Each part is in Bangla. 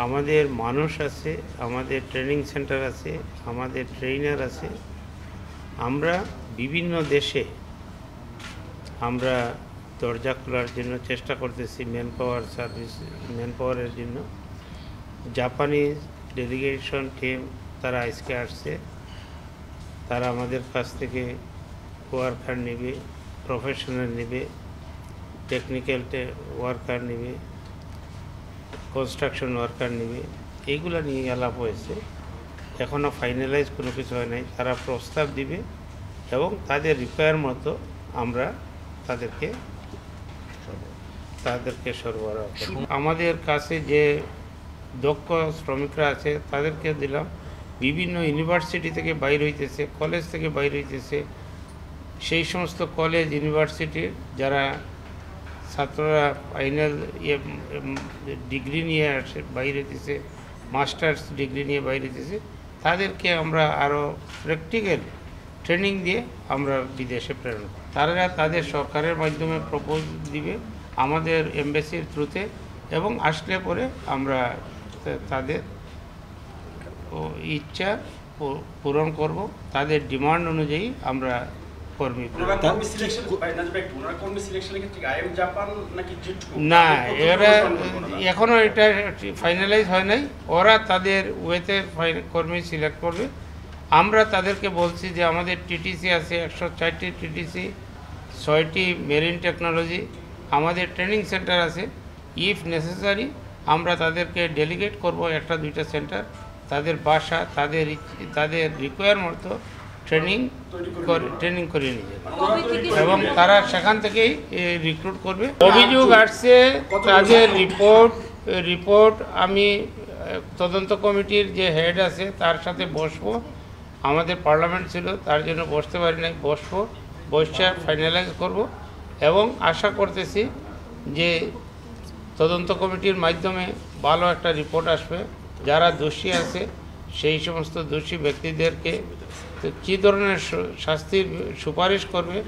আমাদের মানুষ আছে, আমাদের ট্রেনিং সেন্টার আছে, আমাদের ট্রেনার আছে। আমরা বিভিন্ন দেশে আমরা দরজা খোলার জন্য চেষ্টা করতেছি, ম্যান পাওয়ারের জন্য। জাপানিজ ডেলিগেশন টিম তারা আজকে আসছে, তারা আমাদের কাছ থেকে ওয়ার্কার নেবে, প্রফেশনাল নেবে, টেকনিক্যাল ওয়ার্কার নেবে, কনস্ট্রাকশন ওয়ার্কার নেবে। এইগুলো নিয়ে আলাপ হয়েছে, এখনও ফাইনালাইজ কোনো কিছু হয় নাই। তারা প্রস্তাব দিবে এবং তাদের রিকোয়ার মতো আমরা তাদেরকে সরবরাহ করব। আমাদের কাছে যে দক্ষ শ্রমিকরা আছে তাদেরকে দিলাম। বিভিন্ন ইউনিভার্সিটি থেকে বাইর হইতেছে, কলেজ থেকে বাইর হইতেছে, সেই সমস্ত কলেজ ইউনিভার্সিটির যারা ছাত্ররা ফাইনাল ডিগ্রি নিয়ে আসে বাইরে হইতেছে, মাস্টার্স ডিগ্রি নিয়ে বাইরে হইতেছে, তাদেরকে আমরা আরও প্র্যাকটিক্যাল ট্রেনিং দিয়ে আমরা বিদেশে প্রেরণ করি। তারা তাদের সরকারের মাধ্যমে প্রপোজ দিবে আমাদের এমবাসির থ্রুতে, এবং আসলে পরে আমরা তাদের ইচ্ছা পূরণ করব, তাদের ডিমান্ড অনুযায়ী আমরা কর্মী। না, এরা এখনও এটা ফাইনালাইজ হয় নাই। ওরা তাদের ওয়েতে কর্মী সিলেক্ট করবে। আমরা তাদেরকে বলছি যে আমাদের টিটিসি আছে 104টি টিটিসি, 6টি মেরিন টেকনোলজি, আমাদের ট্রেনিং সেন্টার আছে। ইফ নেসেসারি আমরা তাদেরকে ডেলিগেট করব 1-2টা সেন্টার, তাদের বাসা, তাদের রিকোয়ার মতো ট্রেনিং করে নিয়ে যাবে এবং তারা সেখান থেকেই রিক্রুট করবে। অভিযোগ আসছে, তাদের রিপোর্ট আমি তদন্ত কমিটির যে হেড আছে তার সাথে বসবো। আমাদের পার্লামেন্ট ছিল, তার জন্য বসতে পারি নাই, বসবো, বসে ফাইনালাইজ করব এবং আশা করতেছি যে তদন্ত কমিটির মাধ্যমে ভালো একটা রিপোর্ট আসবে। যারা দোষী আছে সেই সমস্ত দোষী ব্যক্তিদেরকে কী ধরনের শাস্তির সুপারিশ করবে,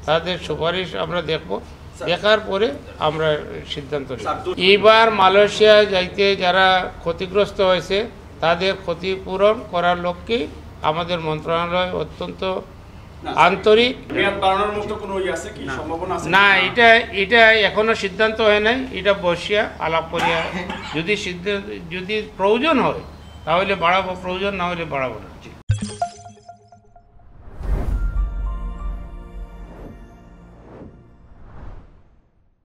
তাদের সুপারিশ আমরা দেখব, দেখার পরে আমরা সিদ্ধান্ত নেব। এইবার মালয়েশিয়া যাইতে যারা ক্ষতিগ্রস্ত হয়েছে তাদের ক্ষতিপূরণ করার লক্ষ্যে আমাদের মন্ত্রণালয় অত্যন্ত আন্তরিক। না, এটা এখনো সিদ্ধান্ত হয় নাই, এটা বসিয়া আলাপ করিয়া যদি প্রয়োজন হয় তাহলে বাড়াবো, প্রয়োজন না হলে বাড়াবো না।